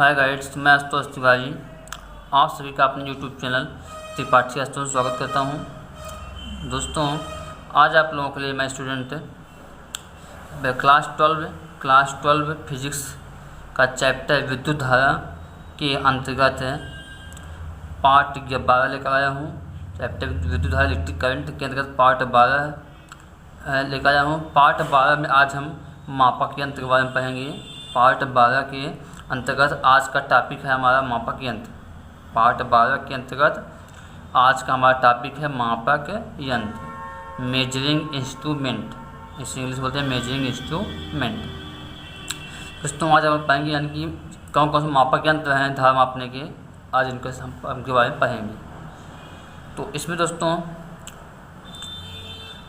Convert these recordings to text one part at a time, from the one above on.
हाय guides, मैं आशुतोष तिवारी आप सभी का अपने यूट्यूब चैनल त्रिपाठी आशुतोष में स्वागत करता हूं। दोस्तों, आज आप लोगों के लिए मैं स्टूडेंट क्लास 12 फिजिक्स का चैप्टर विद्युत धारा के अंतर्गत पार्ट 12 लेकर आया हूं। चैप्टर विद्युत धारा इलेक्ट्रिक करंट के अंतर्गत पार्ट 12 लेकर आया हूं। पार्ट 12 में आज हम मापक यंत्र के बारे में पढ़ेंगे। पार्ट 12 के अंतर्गत आज का टॉपिक है हमारा मापक यंत्र। पार्ट 12 के अंतर्गत आज का हमारा टॉपिक है मापक यंत्र, मेजरिंग इंस्ट्रूमेंट, इसे इंग्लिश बोलते हैं मेजरिंग इंस्ट्रूमेंट। दोस्तों, आज हम पढ़ेंगे यानी कि कौन कौन से मापक यंत्र हैं धारा मापने के, आज इनके बारे में पढ़ेंगे। तो इसमें दोस्तों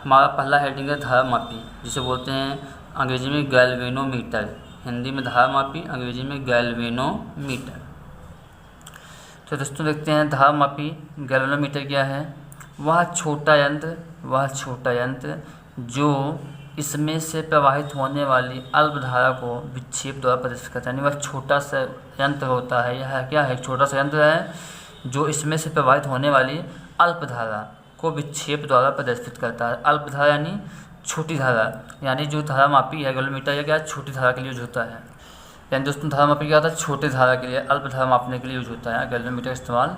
हमारा पहला हेडिंग है धारा मापी, जिसे बोलते हैं अंग्रेजी में गैल्वेनोमीटर, हिंदी में धारा मापी, अंग्रेजी में गैल्वेनोमीटर। तो दोस्तों देखते हैं धारा मापी गैल्वेनोमीटर क्या है। वह छोटा यंत्र जो इसमें से प्रवाहित होने वाली अल्प धारा को विक्षेप द्वारा प्रदर्शित करता है। यानी वह छोटा सा यंत्र होता है। यह क्या है? छोटा सा यंत्र है जो इसमें से प्रवाहित होने वाली अल्प धारा को विक्षेप द्वारा प्रदर्शित करता है। अल्प धारा यानी छोटी धारा, यानी जो धारा मापी है गैल्वेनोमीटर या क्या छोटी धारा के लिए यूज होता है। यानी दोस्तों धारा मापी क्या होता है? छोटी धारा के लिए, अल्प धारा मापने के लिए यूज होता है। गैल्वेनोमीटर का इस्तेमाल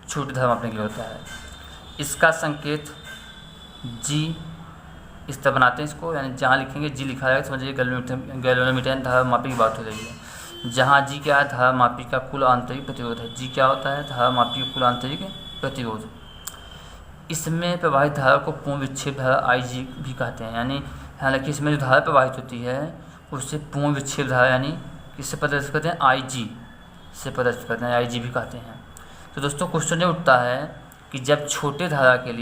छोटी धारा मापने के लिए होता है। इसका संकेत जी इस तरह बनाते हैं इसको, यानी जहाँ लिखेंगे जी लिखा है समझिए गैल्वेनोमीटर यानी धारा मापी की बात हो रही है। जहाँ जी क्या है? धारा मापी का कुल आंतरिक प्रतिरोध है। जी क्या होता है? धारा मापी का कुल आंतरिक प्रतिरोध। इसमें प्रवाहित धारा को पूर्ण विक्षेप धारा IG भी कहते हैं। यानी हालांकि इसमें जो धारा प्रवाहित होती है उससे पूर्ण विक्षेप धारा यानी किससे प्रदर्शित करते हैं? IG से प्रदर्शित करते हैं, IG भी कहते हैं। तो दोस्तों क्वेश्चन ये उठता है कि जब छोटे धारा के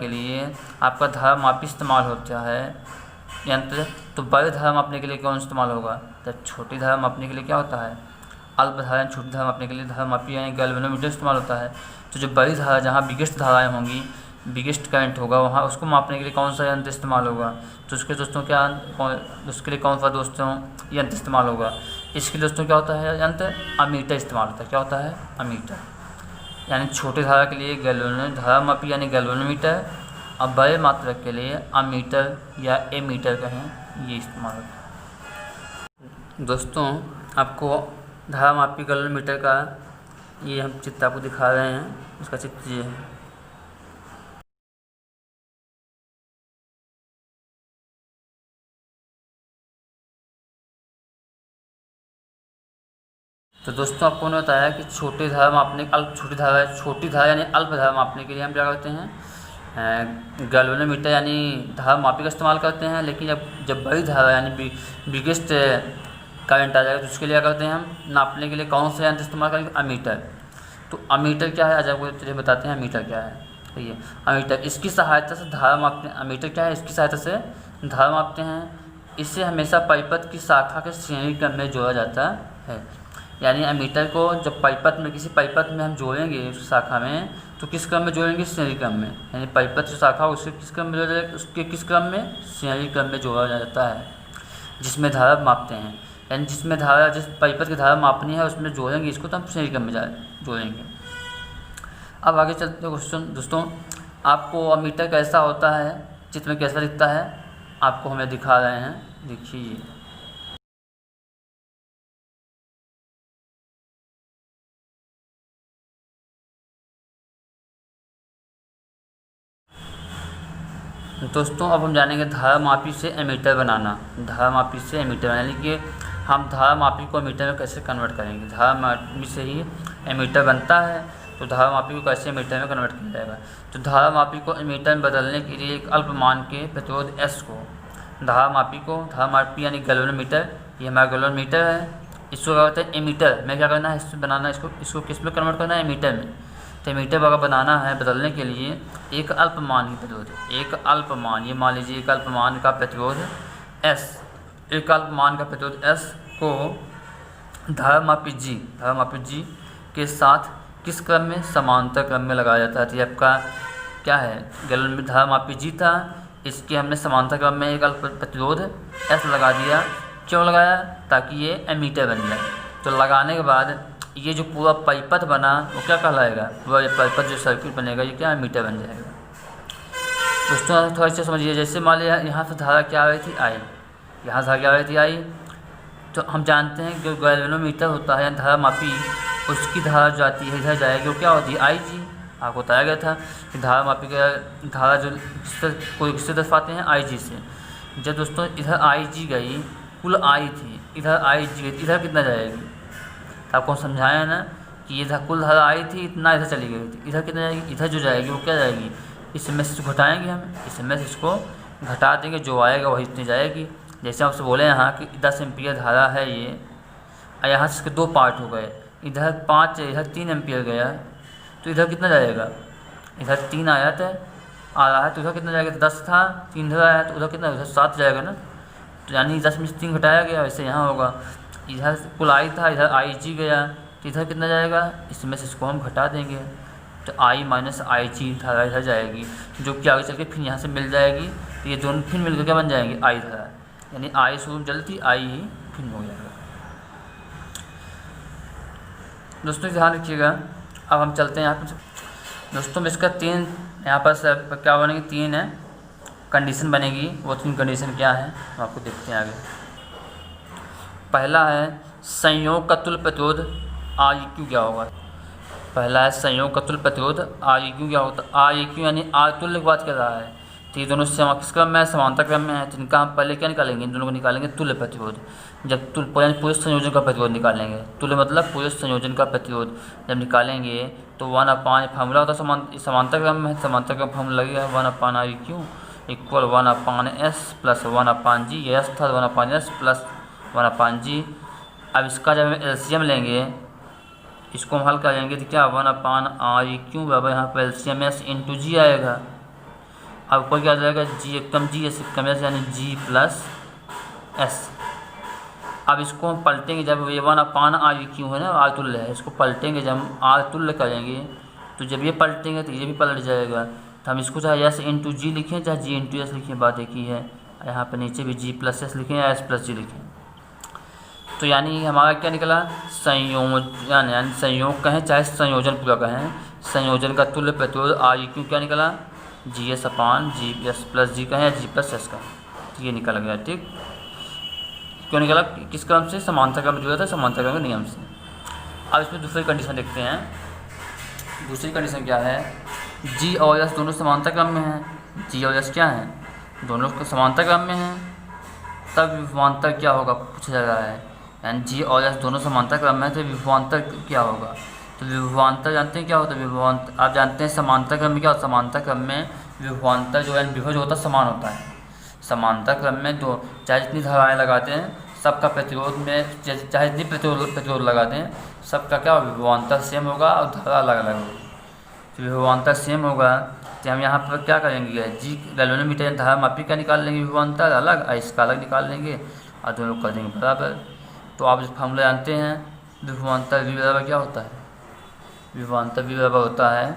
लिए आपका धारा मापी इस्तेमाल होता है यंत्र, तो बड़े धारा मापने के लिए कौन इस्तेमाल होगा? जब छोटी धारा मापने के लिए क्या होता है? अल्प धारा छोटी धारा मापने के लिए धारा मापी यानी गैल्वेनोमीटर इस्तेमाल होता है। तो जो बड़ी धारा, जहाँ बिगेस्ट धाराएँ होंगी, बिगेस्ट करंट होगा, वहाँ उसको मापने के लिए कौन सा यंत्र इस्तेमाल होगा? तो उसके दोस्तों उसके लिए कौन सा दोस्तों यंत्र इस्तेमाल होगा? इसके लिए दोस्तों क्या होता है? यंत्र अमीटर इस्तेमाल होता है। क्या होता है? अमीटर। यानी छोटे धारा के लिए धारा मापी यानी गैल्वेनोमीटर, और बड़े मात्रक के लिए अमीटर या एमीटर कहें, ये इस्तेमाल होता है। दोस्तों आपको धारा मापी गैल्वेनोमीटर का ये हम चित्र आपको दिखा रहे हैं। उसका चित्र ये है। तो दोस्तों आपको उन्होंने बताया कि छोटी धारा यानी अल्प धारा मापने के लिए हम क्या करते हैं? गैल्वेनोमीटर यानी धारा मापी का इस्तेमाल करते हैं। लेकिन जब बड़ी धारा यानी बिगेस्ट करंट आ जाएगा तो उसके लिए क्या करते हैं? हम नापने के लिए कौन सा यंत्र इस्तेमाल करेंगे? अमीटर। तो अमीटर क्या है? आज आपको चलिए बताते हैं अमीटर क्या है। ठीक है, अमीटर इसकी सहायता से धारा मापते हैं। अमीटर क्या है? इसकी सहायता से धारा मापते हैं। इसे हमेशा परिपथ की शाखा के श्रेणी क्रम में जोड़ा जाता है। यानी अमीटर को जब किसी परिपथ में हम जोड़ेंगे उस शाखा में, तो किस क्रम में जोड़ेंगे? श्रेणी क्रम में। यानी परिपथ जो शाखा उसके किस क्रम में जोड़ा जाएगा? उसके किस क्रम में? श्रेणी क्रम में जोड़ा जाता है, जिसमें धारा मापते हैं। यानी जिस परिपथ की धारा मापनी है उसमें जोड़ेंगे इसको, तो हम श्रेणी क्रम में जोड़ेंगे। अब आगे चलते हैं क्वेश्चन। दोस्तों आपको अमीटर कैसा होता है, चित्र में कैसा दिखता है, आपको हमें दिखा रहे हैं। देखिए दोस्तों अब हम जानेंगे धारा मापी से एमीटर बनाना। यानी कि हम धारा मापी को एमीटर में कैसे कन्वर्ट करेंगे। धारा मापी से ही एमीटर बनता है, तो धारा मापी को कैसे एमीटर में कन्वर्ट किया जाएगा? तो धारा मापी को एमीटर में बदलने के लिए एक अल्प मान के प्रतिरोध S को धारा मापी यानी गैल्वेनोमीटर, ये हमारा गैल्वेनोमीटर है, इसको क्या कहते हैं? एमीटर में क्या करना है? इसमें बनाना, इसको किस में कन्वर्ट करना है? एमीटर में। तो एमीटर अगर बनाना है, बदलने के लिए एक अल्प मान की प्रतिरोध, ये मान लीजिए एक अल्प मान का प्रतिरोध S, एक अल्प मान का प्रतिरोध S को धारा मापी G के साथ किस क्रम में? समांतर क्रम में लगाया जाता है। तो आपका क्या है? गैल्वेनोमीटर धारा मापी G था, इसके हमने समांतर क्रम में एक अल्प प्रतिरोध S लगा दिया। क्यों लगाया? ताकि ये एमीटर बन जाए। तो लगाने के बाद ये जो पूरा परिपथ बना वो क्या कहलाएगा, पूरा ये परिपथ जो सर्किट बनेगा ये क्या मीटर बन जाएगा। दोस्तों थोड़ा सा समझिए, जैसे मान लिया यहाँ से धारा क्या आ रही थी आई, यहाँ से धारा क्या आ रही थी आई, तो हम जानते हैं जो गैल्वेनोमीटर होता है धारा मापी, उसकी धारा जो जाती है इधर जाएगी वो क्या होती है आई जी। आपको बताया गया था कि धारा मापी का धारा जो किससे दर्शाते हैं आई जी से। जब दोस्तों इधर आई जी गई, कुल आई थी, इधर आई जी गई, इधर कितना जाएगी, तो आपको समझाया ना कि इधर कुल धारा आई थी इतना, इधर चली गई थी, इधर कितना जाएगी, इधर जो जाएगी वो क्या जाएगी, इसमें से घटाएंगे हम, इसमें से इसको घटा देंगे, जो आएगा वही इतनी जाएगी। जैसे आपसे बोले यहाँ कि 10 एम्पियर धारा है ये, और यहाँ से इसके 2 पार्ट हो गए, इधर 5 इधर 3 एम्पियर गया, तो इधर कितना जाएगा, इधर 3 आया था आ रहा है, तो इधर कितना जाएगा, 10 था 3 इधर आया, तो उधर कितना, उधर 7 जाएगा ना, तो यानी 10 में से 3 घटाया गया। वैसे यहाँ होगा, इधर कुल आई था, इधर आई जी गया, तो इधर कितना जाएगा, इसमें से इसको हम घटा देंगे, तो आई माइनस आई जी धारा इधर जाएगी, जो कि आगे चल के फिर यहाँ से मिल जाएगी, तो ये दोनों फिर मिलकर क्या बन जाएंगे आई धारा, यानी आई शुरू में चलती आई ही फिर हो जाएगा। दोस्तों ध्यान रखिएगा। अब हम चलते हैं यहाँ पर दोस्तों, इसका 3 यहाँ पर क्या बनेगी, 3 है कंडीशन बनेगी। वो 3 कंडीशन क्या है हम आपको देखते हैं आगे। पहला है संयोग का तुल्य प्रतिरोध आर ई क्यू क्या होगा। पहला है संयोग का तुल्य प्रतिरोध आर ई क्यू क्या होता है। आर ई क्यू यानी आर तुल्य की बात कर रहा है, तो ये दोनों किस क्रम में है, समांतर क्रम में है, तो इनका हम पहले क्या निकालेंगे, इन दोनों को निकालेंगे तुल्य प्रतिरोध। जब पूरे संयोजन का प्रतिरोध निकालेंगे, तुल्य मतलब पूरे संयोजन का प्रतिरोध जब निकालेंगे तो 1/, फार्मूला होता है समांतर क्रम में, समांतर क्रम फार्मूला लगेगा 1/REQ equal 1/S plus 1/G, ये S था 1/S प्लस 1/G। अब इसका जब हम एलसीएम लेंगे, इसको हम हल करेंगे तो क्या 1/REQ बराबर यहाँ पर एलसीएम S इंटू जी आएगा। अब ऊपर क्या आ जाएगा, जी एकदम जी एस कम एस यानी जी प्लस एस। अब इसको हम पलटेंगे, जब ये 1/REQ है ना, आर तुल्य है, इसको पलटेंगे जब हम आर तुल्य करेंगे, तो जब ये पलटेंगे तो ये भी पलट जाएगा। तो हम इसको चाहे एस इंटू जी लिखें चाहे जी इंटू एस लिखें, बात एक ही है। यहाँ पर नीचे भी जी प्लस एस लिखें या एस प्लस जी लिखें। तो यानी हमारा क्या निकला, संयोजन यानी संयोग कहें चाहे संयोजन पूरा कहें, संयोजन का तुल्य प्रतिरोध REQ क्या निकला, GS/GS प्लस जी कहें या जी प्लस एस का, तो ये निकल गया। ठीक, क्यों निकला, किस क्रम से, समांतर क्रम जो था समांतर क्रम के नियम से। अब इसमें दूसरी कंडीशन देखते हैं। दूसरी कंडीशन क्या है, जी और एस दोनों समांतर क्रम में हैं। जी और एस क्या है, दोनों समांतर क्रम में हैं, तब विभवांतर क्या होगा पूछा जा रहा है। यानी जी और एस दोनों समांतर क्रम में है तो विभवांतर क्या होगा। तो विभवांतर जानते हैं क्या होता है, विभवांतर आप जानते हैं समांतर क्रम में क्या होता है, समांतर क्रम में विभवांतर जो है विभव जो होता है समान होता है। समांतर क्रम में दो चाहे जितनी धाराएँ लगाते हैं सबका प्रतिरोध में चाहे जितनी प्रतिरोध लगाते हैं सबका क्या विभवांतर सेम होगा और धारा अलग अलग होगी। तो विभवांतर सेम होगा तो हम यहाँ पर क्या करेंगे, जी गैल्वेनोमीटर धारा मापी का निकाल लेंगे विभवांतर अलग और इसका अलग निकाल लेंगे और दोनों कर देंगे बराबर। तो आप इस फॉर्मूला जानते हैं, विभवांतर वी बराबर क्या होता है, विभवांतर वी बराबर होता है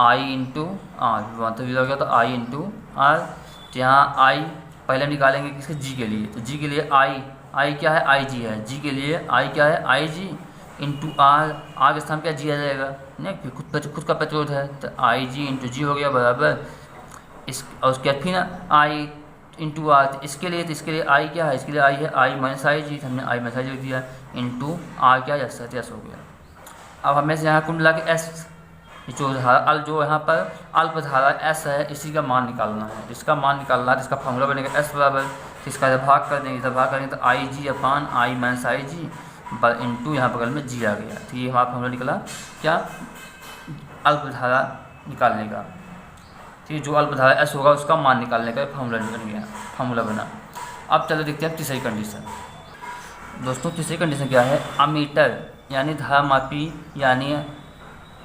आई इंटू आर। विभवांतर वी बराबर क्या होता है आई इंटू आर। तो यहाँ आई पहले हम निकालेंगे किसके, जी के लिए। तो जी के लिए आई क्या है, आई जी है। जी के लिए आई क्या है, आई जी इंटू आर के स्थान क्या जी आ जाएगा, नहीं खुद का प्रतिरोध है तो आई जी इंटू जी हो गया बराबर इस। और उसके बाद फिर आई इंटू आर, तो इसके लिए आई क्या है, इसके लिए आई है आई माइनस आई जी, हमने आई माइनस आई जी लिख दिया इंटू आर क्या है एस हो गया। अब हमें से यहाँ कुल मिला के एस जो यहाँ पर अल्प धारा एस है इसी का मान निकालना है। इसका मान निकालना है, इसका फॉर्मूला बनेगा एस बराबर, इसका जब भाग कर देंगे, भाग करेंगे तो आई जी अपान आई माइनस आई जी इंटू यहाँ बगल में जी आ गया। तो ये हमारा फॉर्मूला निकला क्या, अल्प धारा निकालने का। तो ये जो अल्प धारा एस होगा उसका मान निकालने का फॉर्मूला बना। अब चलो देखते हैं तीसरी कंडीशन। दोस्तों तीसरी कंडीशन क्या है, अमीटर यानी धारा मापी यानी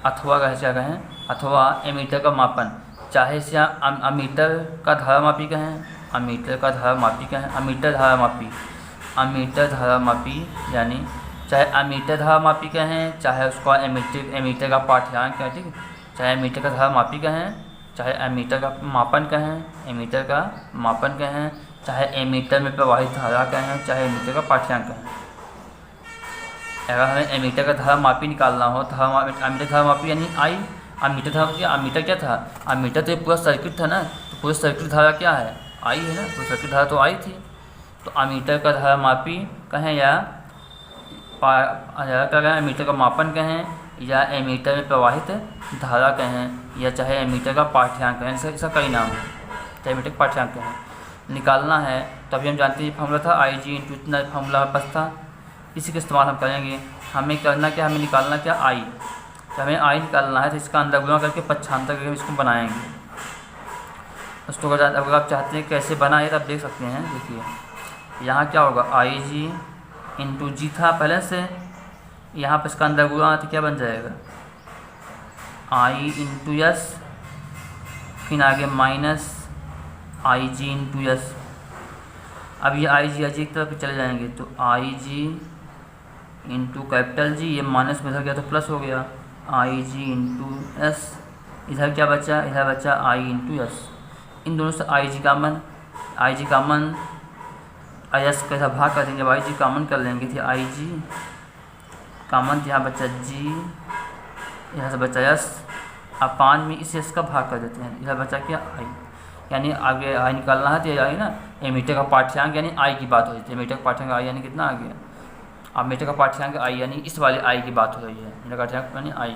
अथवा क्या कहें अथवा एमीटर का मापन, चाहे इसे अमीटर का धारा मापी कहें, अमीटर का धारा मापी कहें, अमीटर धारा मापी यानी चाहे अमीटर धारा मापी कहें चाहे उसका एमीटर का पाठ्यांक कहें, ठीक है, चाहे एमीटर का धारा मापी कहें चाहे एमीटर का मापन कहें, चाहे एमीटर में प्रवाहित धारा कहें चाहे एमीटर का पाठ्यांक कहें। अगर हमें एमीटर का धारा मापी निकालना हो, एमीटर धारा मापी यानी आई, अमीटर क्या था, अमीटर तो पूरा सर्किट था ना, तो पूरे सर्किट धारा क्या है, आई है ना, पूरी सर्किट धारा तो आई थी। तो अमीटर का धारा मापी कहें या क्या एमीटर का मापन कहें, या एमीटर में प्रवाहित धारा कहें, या चाहे एमीटर का पाठ्यांक कहें, इसका कई नाम है, चाहे एमीटर का पाठ्यांक कहें, निकालना है। तो अभी हम जानते हैं फार्मूला था आई जी इंटू इतना, फार्मूला बस था, इसी का इस्तेमाल हम करेंगे। हमें करना क्या, हमें निकालना क्या, आई। तो हमें आई निकालना है तो इसका अंदर गुणा करके पक्षांतर करके इसको बनाएंगे। उसको अगर आप चाहते हैं कैसे बनाए तो आप देख सकते हैं। देखिए यहाँ क्या होगा, आई जी इंटू जी था पहले से, यहाँ पर इसका अंदर गुणा तो क्या बन जाएगा, आई इंटू एस, फिर आगे माइनस आई जी इंटू एस। अब ये आई जी एक तरफ चले जाएंगे तो आई जी इंटू कैपिटल जी, ये माइनस में इधर गया तो प्लस हो गया, आई जी इंटू एस। इधर क्या बचा, इधर बचा आई इंटू एस। इन दोनों से आई जी कामन, आई जी कामन आई एस का इधर भाग कर देंगे। जब आई जी कामन कर लेंगे तो आई जी कामन, यहाँ बचा जी, यहाँ से बचा एस। अब 5 में इस एस का भाग कर देते हैं, इधर बचा क्या, आई। यानी आगे आई निकालना है तो ये आई ना, एमीटर का पाठ्यांक यानी आई की बात हो रही थी। एमीटर का पाठ्यांक आई यानी कितना आ गया, अब मीटर का पाठ्यांक आई यानी इस वाले आई की बात हो रही है, मीटर का पाठ्यांक यानी आई,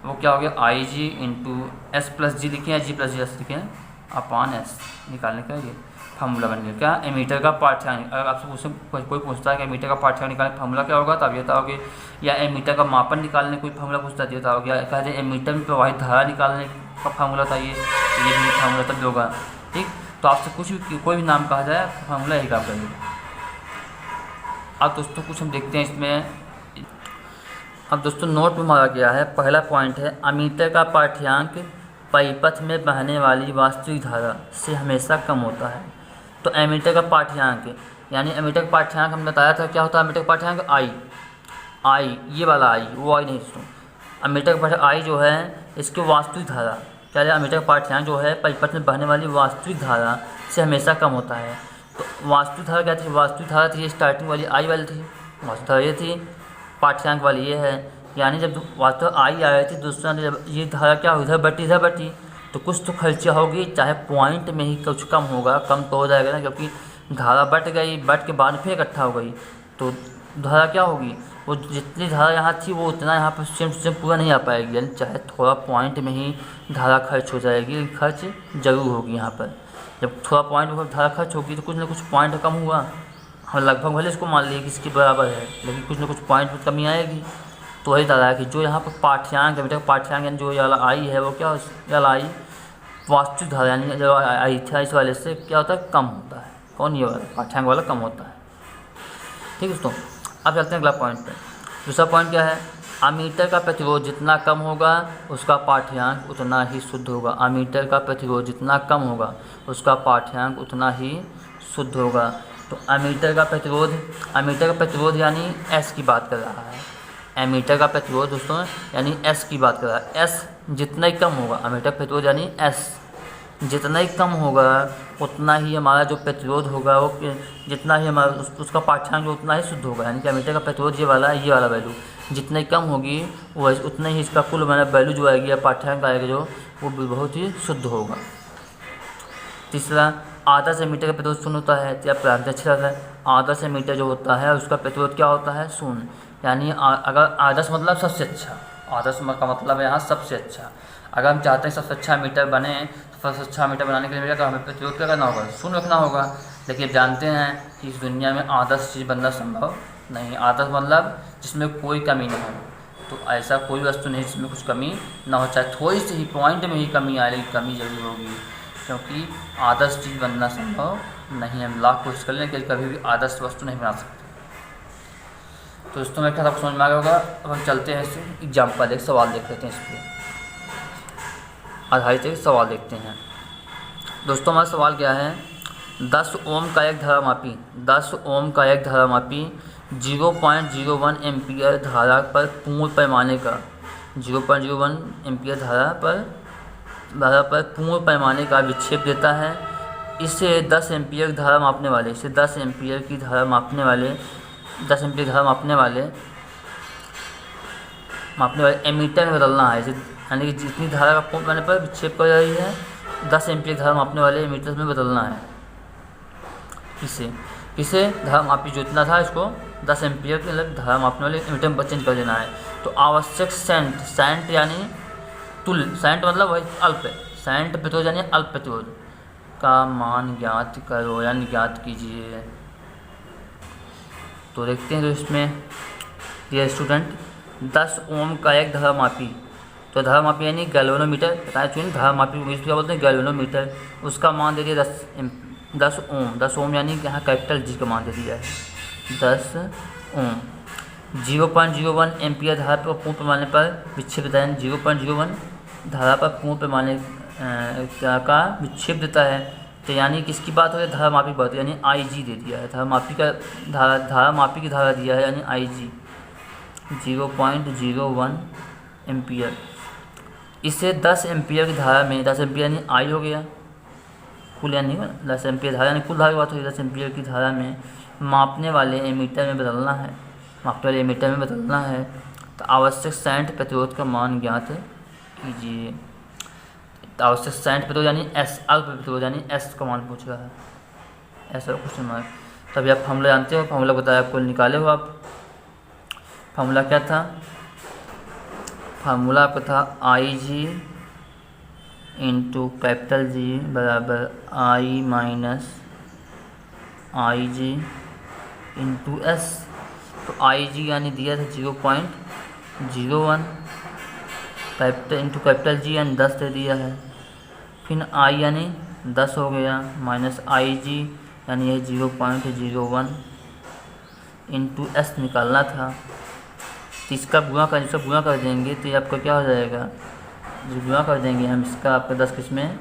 वो क्या हो गया, आई जी इंटू एस प्लस जी लिखे, जी प्लस जी एस लिखे अपान एस, निकालने का ये फार्मूला बन गया। क्या, एमीटर का पाठ्यांक। अगर आपसे कोई पूछता है कि एमीटर का पाठ्यांक निकालने फार्मूला क्या होगा तो आप ये बताओगे, या एमीटर का मापन निकालने कोई फार्मूला पूछता है बताओगे, या कहते हैं एमीटर में प्रवाहित धारा निकालने का फार्मूला था ये भी फार्मूला तब होगा। ठीक, तो आपसे कुछ भी कोई भी नाम कहा जाए फार्मूला यही काम करेगा। अब दोस्तों कुछ हम देखते हैं इसमें। अब दोस्तों नोट में मारा गया है, पहला पॉइंट है अमीटर का पाठ्यांक परिपथ में बहने वाली वास्तविक धारा से हमेशा कम होता है। तो एमीटर का पाठ्यांक यानी एमीटर का पाठ्यांक हमने बताया था क्या होता है, एमीटर का पाठ्यांक आई, ये वाला आई, वो आई नहीं दोस्तों। एमीटर का पाठ्यांक आई जो है इसकी वास्तविक धारा क्या है, एमीटर का पाठ्यांक जो है परिपथ में बहने वाली वास्तविक धारा से हमेशा कम होता है। तो वास्तविक धारा क्या थी, वास्तविक धारा थी स्टार्टिंग वाली आई वाली थी, वास्तविक धारा ये थी, पाठ्यांक वाली ये है। यानी जब वास्तविक आई आ रही थी दूसरा जब ये धारा क्या हुई, इधर बटी, तो कुछ तो खर्चा होगी, चाहे पॉइंट में ही कुछ कम होगा, कम तो हो जाएगा ना, क्योंकि धारा बट गई, बट के बाद फिर इकट्ठा हो गई तो धारा क्या होगी, वो जितनी धारा यहाँ थी वो उतना यहाँ पर सेम पूरा नहीं आ पाएगी। यानी चाहे थोड़ा पॉइंट में ही धारा खर्च हो जाएगी, लेकिन खर्च जरूर होगी यहाँ पर। जब थोड़ा पॉइंट में धारा खर्च होगी तो कुछ ना कुछ पॉइंट कम हुआ, हम लगभग भले इसको मान लिए कि इसके बराबर है, लेकिन कुछ ना कुछ पॉइंट में कमी आएगी। तो वही धारा है कि जो यहाँ पर पाठ्यांक एमीटर का पाठ्यांक यानी जो वाला आई है वो क्या वाला आई वास्तविक धारा यानी जो आई था इस वाले से क्या होता है, कम होता है। कौन, ये वाला पाठ्यांक वाला कम होता है। ठीक है दोस्तों, अब चलते हैं अगला पॉइंट पर। दूसरा पॉइंट क्या है, अमीटर का प्रतिरोध जितना कम होगा उसका पाठ्यांक उतना ही शुद्ध होगा। अमीटर का प्रतिरोध जितना कम होगा उसका पाठ्यांक उतना ही शुद्ध होगा। तो अमीटर का प्रतिरोध यानी एस की बात कर रहा है। एमीटर का प्रतिरोध दोस्तों यानी एस की बात कर रहा है। एस जितना ही कम होगा, अमीटर प्रतिरोध यानी एस जितना ही कम होगा उतना ही हमारा जो प्रतिरोध होगा वो जितना ही हमारा उसका पाठ्यांक उतना ही शुद्ध होगा। यानी कि अमीटर का प्रतिरोध ये वाला वैल्यू जितना ही कम होगी वो उतना ही इसका कुल वैल्यू जो आएगी या पाठ्यांक आएगा जो वो बहुत ही शुद्ध होगा। तीसरा, आदर्श एमीटर का प्रतिरोध शून्य होता है। या प्रारंभिक आदर्श एमीटर जो होता है उसका प्रतिरोध क्या होता है, शून्य। यानी अगर आदर्श मतलब सबसे अच्छा, आदर्श का मतलब है यहाँ सबसे अच्छा। अगर हम चाहते हैं सबसे अच्छा मीटर बने तो सबसे अच्छा मीटर बनाने के लिए हमें प्रतिरोध क्या करना होगा, शून्य रखना होगा। लेकिन आप जानते हैं कि इस दुनिया में आदर्श चीज़ बनना संभव नहीं। आदर्श मतलब जिसमें कोई कमी नहीं हो। तो ऐसा कोई वस्तु नहीं जिसमें कुछ कमी ना हो, चाहे थोड़ी सी ही पॉइंट में ही कमी आए लेकिन कमी जरूर होगी, क्योंकि आदर्श चीज़ बनना संभव नहीं। हम लाख कोशिश कर लें कि कभी भी आदर्श वस्तु नहीं बना सकते। तो दोस्तों मेरे ख्याल आपको समझ में आ गया होगा। अब हम चलते हैं इस एग्जाम्पल, एक सवाल देख लेते हैं, इस पर आधारित एक सवाल देखते हैं। दोस्तों हमारा सवाल क्या है, 10 ओम का एक धारामापी 0.01 एम्पीयर धारा पर पूर्ण पैमाने का 0.01 एम्पीयर धारा पर पूर्ण पैमाने का विक्षेप देता है। इसे 10 एम्पीयर धारा मापने वाले मापने वाले एमीटर में बदलना है, यानी कि जितनी धारा का पंप पैमाने पर विक्षेप कर रही है 10 एम्पीयर धारा मापने वाले एमीटर में बदलना है। इसे धारा मापी जो इतना था इसको 10 एम्पीयर के मतलब धारा मापने वाले एमीटर में चेंज कर देना है। तो आवश्यक सेंट यानी तुल्य, सेंट मतलब वही अल्प, सेंट प्रतिरोध यानी अल्प प्रतिरोध का मान ज्ञात करो यानी ज्ञात कीजिए। तो देखते हैं, तो इसमें ये स्टूडेंट 10 ओम का एक धारा मापी, तो धारा मापी यानी गैल्वेनोमीटर, बताया चुनिए धारा मापी क्या बोलते हैं, गैल्वेनोमीटर, उसका मान दे दिया 10 ओम यानी यहाँ कैपिटल जी का मान दे दिया है 10 ओम। 0.01 एम्पीयर धारा पर पूर्ण पैमाने पर विक्षेप, 0.01 धारा पर पूर्ण पैमाने का विक्षेप देता है। तो यानी किसकी बात हो रही है, धारा मापी की बात, यानी IG दे दिया है, धारा मापी की धारा दिया है यानी IG 0.01 एम्पीयर। इसे 10 एम्पीयर की धारा में, 10 एम्पीयर यानी I हो गया कुल, यानी 10 एम्पीयर धारा यानी कुल धारा की बात हो रही है, 10 एम्पीयर की धारा में मापने वाले एमीटर में बदलना है। तो आवश्यक सेंट प्रतिरोध का मान ज्ञात कीजिए। तो आवश्यक सेंट प्रतिरोध यानी S, अल्प प्रतिरोध यानी S का मान पूछ रहा है, ऐसा क्वेश्चन मार्क। तभी आप फॉर्मूला जानते हो, फॉर्मूला बताया आपको, निकाले हो आप। फॉर्मूला क्या था, फार्मूला आपका था IG इंटू कैपिटल G बराबर I minus IG into S। तो IG यानी दिया था 0.01, कैपिटल इंटू कैपिटल G यानी 10 दे दिया है, फिर I यानी 10 हो गया माइनस IG यानी यह 0.01 इंटू S निकालना था। तो इसका गुणा कर देंगे तो ये आपका क्या हो जाएगा, जो गुणा कर देंगे हम इसका आपका 10 किसमें,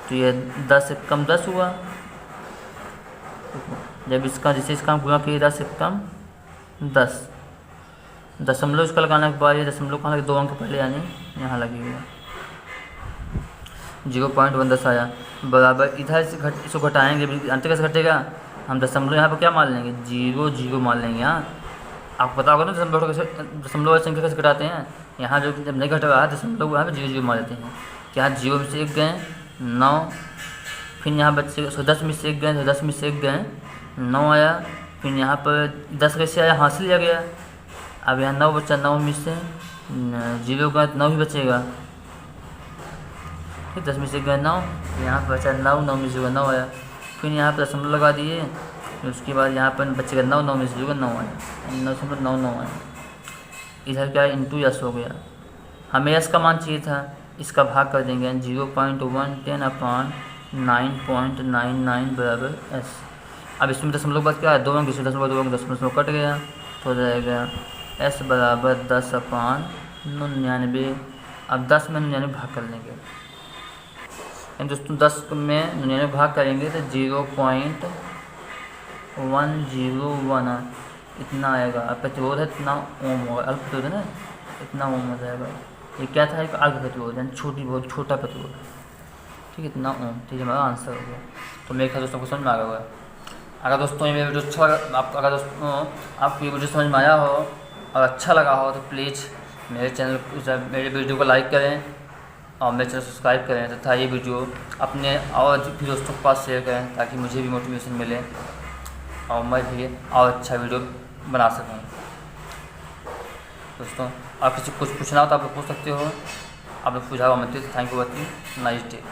तो ये 10 से कम 10 हुआ, जब इसका जिसे इसका हम गुणा किए 10 से कम 10, दशमलव इसका लगाने के बाद ये दशमलव कहाँ लगे, 2 अंक पहले यानी यहाँ लगेगा 0.10 आया बराबर, इधर से इसको घटाएंगे, अंत कैसे घटेगा, हम दशमलव यहाँ पर क्या मान लेंगे, 0 मान लेंगे। यहाँ आपको पता होगा ना दशमलव वाली संख्या कैसे घटाते हैं, यहाँ जो जब नहीं घट रहा है दशमलव यहाँ पे 0 मान लेते हैं, कि यहाँ 0 में से 1 गए 9, फिर यहाँ बच्चे 10 में से 1 गए, 10 में से 1 गए 9 आया, फिर यहाँ पर 10 कैसे आया, हासिल लिया गया, अब यहाँ 9 बचा, 9 में से 0 गए 9 ही बचेगा, फिर 10 में से 1 गए 9, यहाँ पर बचा 9 में 0 9 आया, फिर यहाँ पर दशमलव लगा दिए, उसके बाद यहाँ पर बचेगा 9 में से 0 9 आया, 9.99 आया, इधर क्या इंटू S हो गया, हमें S का मान चाहिए था, इसका भाग कर देंगे 0.110 अपॉन 9.99 बराबर S। अब इसमें दशमलव बाद क्या है, 2 अंक, इसमें दशमलव कट गया, तो हो जाएगा S बराबर 10 अपॉन 99। अब 10 में 99 भाग कर लेंगे, दोस्तों 10 में 99 भाग करेंगे तो 0.101 इतना आएगा। अब प्रतिरोध है इतना ओम होगा, अल्प प्रतिरोध है ना, इतना ओम हो जाएगा। ये क्या था, एक अल्प प्रतिरोध यानी बहुत छोटा प्रतिरोध, ठीक है, इतना ओम। ठीक है, हमारा आंसर हो गया। तो मेरे ख्याल दोस्तों को समझ में आ गया होगा। अगर दोस्तों ये वीडियो अच्छा लगा, अगर दोस्तों आपको ये वीडियो समझ में आया हो और अच्छा लगा हो तो प्लीज़ मेरे वीडियो को लाइक करें और मेरे चैनल सब्सक्राइब करें तथा ये वीडियो अपने और भी दोस्तों के पास शेयर करें ताकि मुझे भी मोटिवेशन मिले और मैं भी और अच्छा वीडियो बना सकूं। दोस्तों आप किसी कुछ पूछना हो तो आप लोग पूछ सकते हो, आप लोग सुझाव मत दीजिए। Thank you, nice day.